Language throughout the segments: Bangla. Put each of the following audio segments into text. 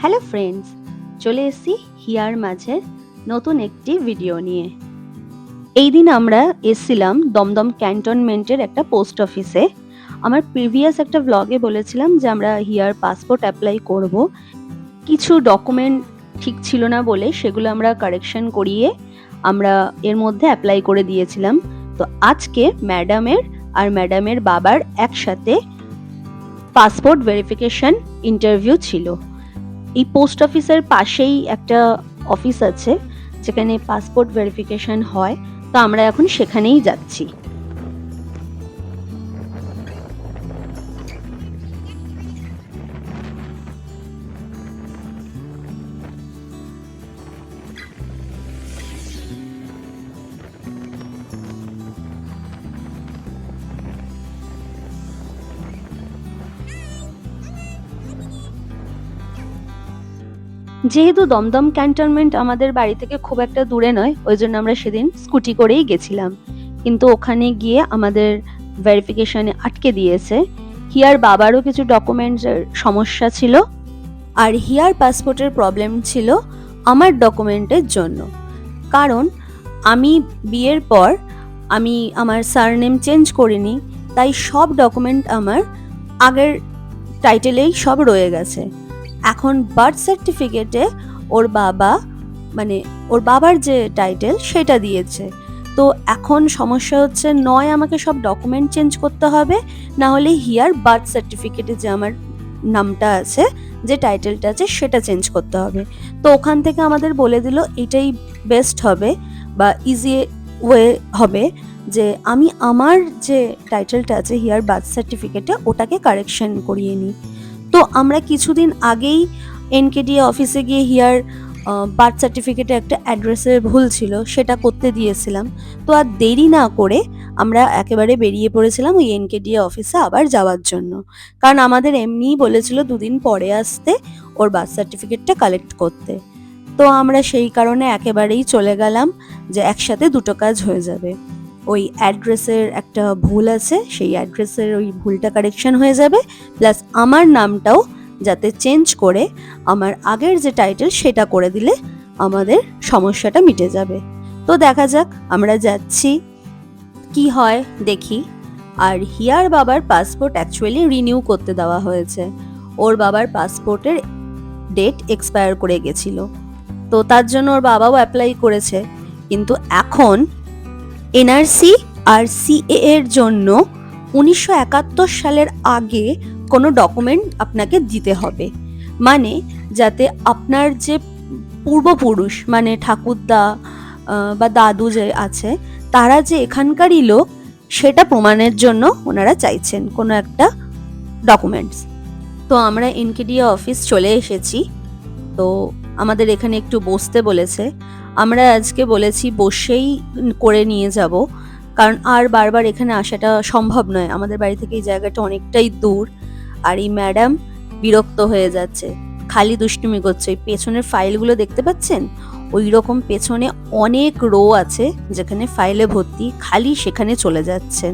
হ্যালো ফ্রেন্ডস, চলে এসেছি হিয়ার মাঝে নতুন একটি ভিডিও নিয়ে। এই দিন আমরা এসেছিলাম দমদম ক্যান্টনমেন্টের একটা পোস্ট অফিসে। আমার প্রিভিয়াস একটা ব্লগে বলেছিলাম যে আমরা হিয়ার পাসপোর্ট অ্যাপ্লাই করব। কিছু ডকুমেন্ট ঠিক ছিল না বলে সেগুলো আমরা কারেকশন করিয়ে আমরা এর মধ্যে অ্যাপ্লাই করে দিয়েছিলাম। তো আজকে ম্যাডামের আর ম্যাডামের বাবার একসাথে পাসপোর্ট ভেরিফিকেশন ইন্টারভিউ ছিল। এই পোস্ট অফিসের পাশেই একটা অফিস আছে যেখানে পাসপোর্ট ভেরিফিকেশন হয়, তো আমরা এখন সেখানেই যাচ্ছি। যেহেতু দমদম ক্যান্টনমেন্ট আমাদের বাড়ি থেকে খুব একটা দূরে নয়, ওই জন্য আমরা সেদিন স্কুটি করেই গেছিলাম। কিন্তু ওখানে গিয়ে আমাদের ভেরিফিকেশনে আটকে দিয়েছে। হিয়ার বাবারও কিছু ডকুমেন্টসের সমস্যা ছিল, আর হিয়ার পাসপোর্টের প্রবলেম ছিল আমার ডকুমেন্টের জন্য। কারণ আমি বিয়ের পর আমি আমার সারনেম চেঞ্জ করিনি, তাই সব ডকুমেন্ট আমার আগের টাইটেলেই সব রয়ে গেছে। এখন বার্থ সার্টিফিকেটে ওর বাবা মানে ওর বাবার যে টাইটেল সেটা দিয়েছে। তো এখন সমস্যা হচ্ছে, নয় আমাকে সব ডকুমেন্ট চেঞ্জ করতে হবে, না হলে হিয়ার বার্থ সার্টিফিকেটে যে আমার নামটা আছে, যে টাইটেলটা আছে, সেটা চেঞ্জ করতে হবে। তো ওখান থেকে আমাদের বলে দিল এটাই বেস্ট হবে বা ইজি ওয়ে হবে যে আমি আমার যে টাইটেলটা আছে হিয়ার বার্থ সার্টিফিকেটে ওটাকে কারেকশন করিয়ে নিই। তো আমরা কিছুদিন আগেই এনকেডিএ অফিসে গিয়ে হিয়ার বার্থ সার্টিফিকেটে একটা অ্যাড্রেসের ভুল ছিল, সেটা করতে দিয়েছিলাম। তো আর দেরি না করে আমরা একেবারে বেরিয়ে পড়েছিলাম ওই এনকেডিএ অফিসে আবার যাওয়ার জন্য। কারণ আমাদের এমনিই বলেছিল দুদিন পরে আসতে ওর বার্থ সার্টিফিকেটটা কালেক্ট করতে। তো আমরা সেই কারণে একেবারেই চলে গেলাম যে একসাথে দুটো কাজ হয়ে যাবে। ওই অ্যাড্রেসের একটা ভুল আছে, সেই অ্যাড্রেসের ওই ভুলটা কারেকশন হয়ে যাবে, প্লাস আমার নামটাও যাতে চেঞ্জ করে আমার আগের যে টাইটেল সেটা করে দিলে আমাদের সমস্যাটা মিটে যাবে। তো দেখা যাক, আমরা যাচ্ছি, কি হয় দেখি। আর হিয়ার বাবার পাসপোর্ট অ্যাকচুয়ালি রিনিউ করতে দেওয়া হয়েছে। ওর বাবার পাসপোর্টের ডেট এক্সপায়ার করে গেছিল, তো তার জন্য ওর বাবাও অ্যাপ্লাই করেছে। কিন্তু এখন এনআরসি আর সিএ এর জন্য 1971 সালের আগে কোনো ডকুমেন্ট আপনাকে দিতে হবে, মানে যাতে আপনার যে পূর্বপুরুষ মানে ঠাকুরদা বা দাদু যে আছে তারা যে এখানকারই লোক সেটা প্রমাণের জন্য ওনারা চাইছেন কোনো একটা ডকুমেন্টস। তো আমরা এনকেডিএ অফিস চলে এসেছি। তো আমাদের এখানে একটু বসতে বলেছে, আমরা আজকে বলেছি বসেই করে নিয়ে যাব, কারণ আর বারবার এখানে আসাটা সম্ভব নয়, আমাদের বাড়ি থেকে এই জায়গাটা অনেকটাই দূর। আর এই ম্যাডাম বিরক্ত হয়ে যাচ্ছে, খালি দুষ্টুমি করছে। ওই পেছনের ফাইলগুলো দেখতে পাচ্ছেন, ওই রকম পেছনে অনেক রো আছে যেখানে ফাইলে ভর্তি, খালি সেখানে চলে যাচ্ছেন।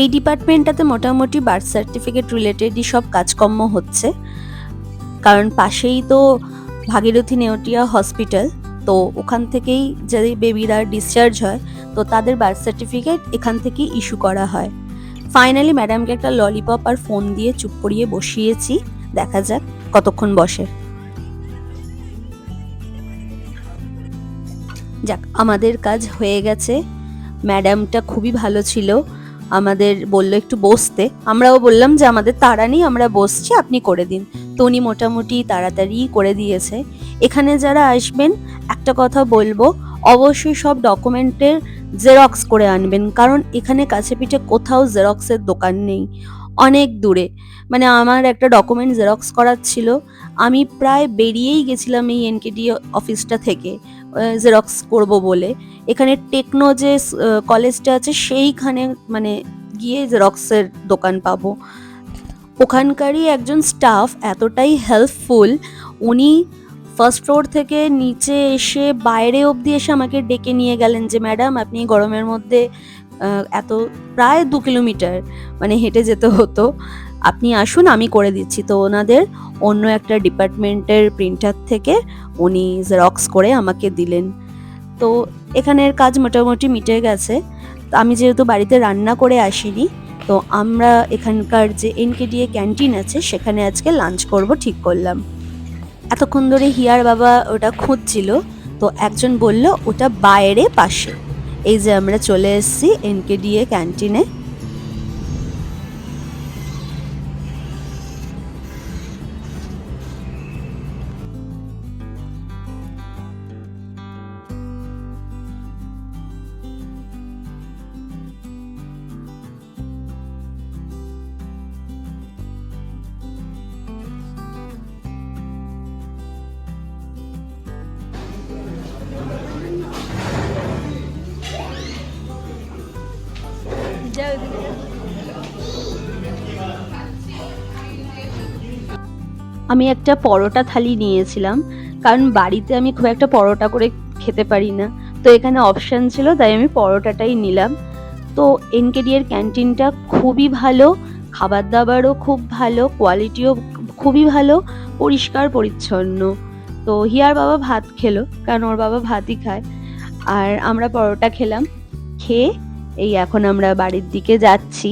এই ডিপার্টমেন্টটাতে মোটামুটি বার্থ সার্টিফিকেট রিলেটেডই সব কাজকর্ম হচ্ছে, কারণ পাশেই তো ভাগীরথী নেওটিয়া হসপিটাল। তো ওখান থেকেই যদি বেবিরা ডিসচার্জ হয় তো তাদের বার্থ সার্টিফিকেট এখান থেকেই ইস্যু করা হয়। ফাইনালি ম্যাডামকে একটা ললিপপ আর ফোন দিয়ে চুপ করিয়ে বসিয়েছি, দেখা যাক কতক্ষণ বসে। যাক, আমাদের কাজ হয়ে গেছে। ম্যাডামটা খুবই ভালো ছিল, আমাদের বললো একটু বসতে, আমরাও বললাম যে আমাদের তাড়া নেই, আমরা বসছি, আপনি করে দিন। তো উনি মোটামুটি তাড়াতাড়ি করে দিয়েছে। এখানে যারা আসবেন একটা কথা বলবো, অবশ্যই সব ডকুমেন্টের জেরক্স করে আনবেন, কারণ এখানে কাছে পিঠে কোথাও জেরক্সের দোকান নেই, অনেক দূরে। মানে আমার একটা ডকুমেন্ট জেরক্স করার ছিল, আমি প্রায় বেরিয়েই গেছিলাম এই এনকেডি অফিসটা থেকে জেরক্স করব বলে। এখানে টেকনো যে কলেজটা আছে সেইখানে মানে গিয়ে জেরক্সের দোকান পাবো। ওখানকারই একজন স্টাফ এতটাই হেল্পফুল, উনি ফার্স্ট ফ্লোর থেকে নিচে এসে বাইরে অবধি এসে আমাকে ডেকে নিয়ে গেলেন যে ম্যাডাম আপনি গরমের মধ্যে এত প্রায় 2 কিলোমিটার মানে হেঁটে যেতে হতো, আপনি আসুন, আমি করে দিচ্ছি। তো ওনাদের অন্য একটা ডিপার্টমেন্টের প্রিন্টার থেকে উনি জেরক্স করে আমাকে দিলেন। তো এখানের কাজ মোটামুটি মিটে গেছে। তো আমি যেহেতু বাড়িতে রান্না করে আসিনি, তো আমরা এখানকার যে এনকেডিএ ক্যান্টিন আছে সেখানে আজকে লাঞ্চ করব ঠিক করলাম। এতক্ষণ ধরে হিয়ার বাবা ওটা খুঁজছিল, তো একজন বলল ওটা বাইরে পাশে। এই যে আমরা চলে এসেছি এনকেডিএ ক্যান্টিনে। আমি একটা পরোটা থালি নিয়েছিলাম, কারণ বাড়িতে আমি খুব একটা পরোটা করে খেতে পারি না। তো এখানে অপশন ছিল, তাই আমি পরোটাটাই নিলাম। তো এনকেডি এর ক্যান্টিনটা খুবই ভালো, খাবার দাবারও খুব ভালো, কোয়ালিটিও খুবই ভালো, পরিষ্কার পরিচ্ছন্ন। তো হিয়ার বাবা ভাত খেলো, কারণ ওর বাবা ভাতই খায়, আর আমরা পরোটা খেলাম। খেয়ে এই এখন আমরা বাড়ির দিকে যাচ্ছি।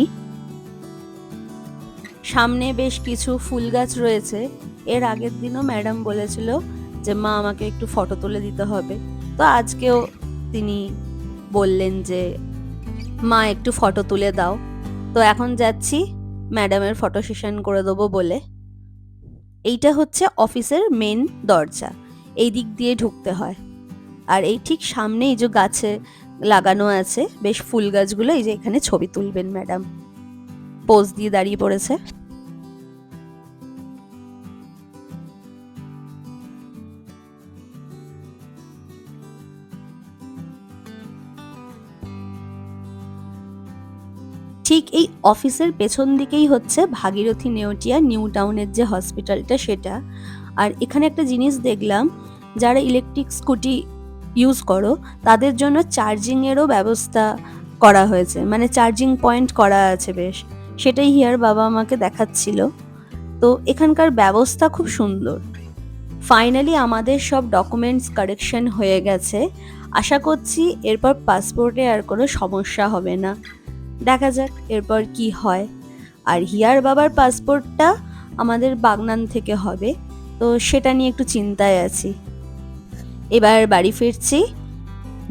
সামনে বেশ কিছু ফুল গাছ রয়েছে। এর আগের দিনও ম্যাডাম বলেছিল যে মা আমাকে একটু ফটো তুলে দিতে হবে, তো আজকেও তিনি বললেন যে মা একটু ফটো তুলে দাও। তো এখন যাচ্ছি ম্যাডামের ফটো সেশন করে দেবো বলে। এইটা হচ্ছে অফিসের মেন দরজা, এই দিক দিয়ে ঢুকতে হয়। আর এই ঠিক সামনে এই যে গাছে লাগানো আছে বেশ ফুল গাছগুলো, এই যে এখানে ছবি তুলবেন ম্যাডাম, পোজ দিয়ে দাঁড়িয়ে পড়েছে। ঠিক এই অফিসের পেছন দিকেই হচ্ছে ভাগীরথী নেওটিয়া নিউ টাউনের যে হসপিটালটা সেটা। আর এখানে একটা জিনিস দেখলাম, যারা ইলেকট্রিক স্কুটি ইউজ করো তাদের জন্য চার্জিংয়েরও ব্যবস্থা করা হয়েছে, মানে চার্জিং পয়েন্ট করা আছে বেশ। সেটাই হিয়ার বাবা আমাকে দেখাচ্ছিল। তো এখানকার ব্যবস্থা খুব সুন্দর। ফাইনালি আমাদের সব ডকুমেন্টস কারেকশন হয়ে গেছে। আশা করছি এরপর পাসপোর্টে আর কোনো সমস্যা হবে না। দেখা যাক এরপর কি হয়। আর হিয়ার বাবার পাসপোর্টটা আমাদের বাগনান থেকে হবে, তো সেটা নিয়ে একটু চিন্তায় আছি। এবার বাড়ি ফিরছি।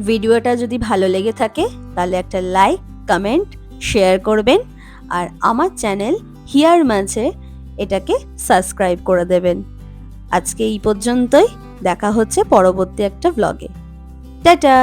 ভিডিওটা যদি ভালো লেগে থাকে তাহলে একটা লাইক, কমেন্ট, শেয়ার করবেন। আর আমার চ্যানেল হিয়ার মাঝে এটাকে সাবস্ক্রাইব করে দেবেন। আজকে এই পর্যন্তই, দেখা হচ্ছে পরবর্তী একটা ব্লগে। টাটা।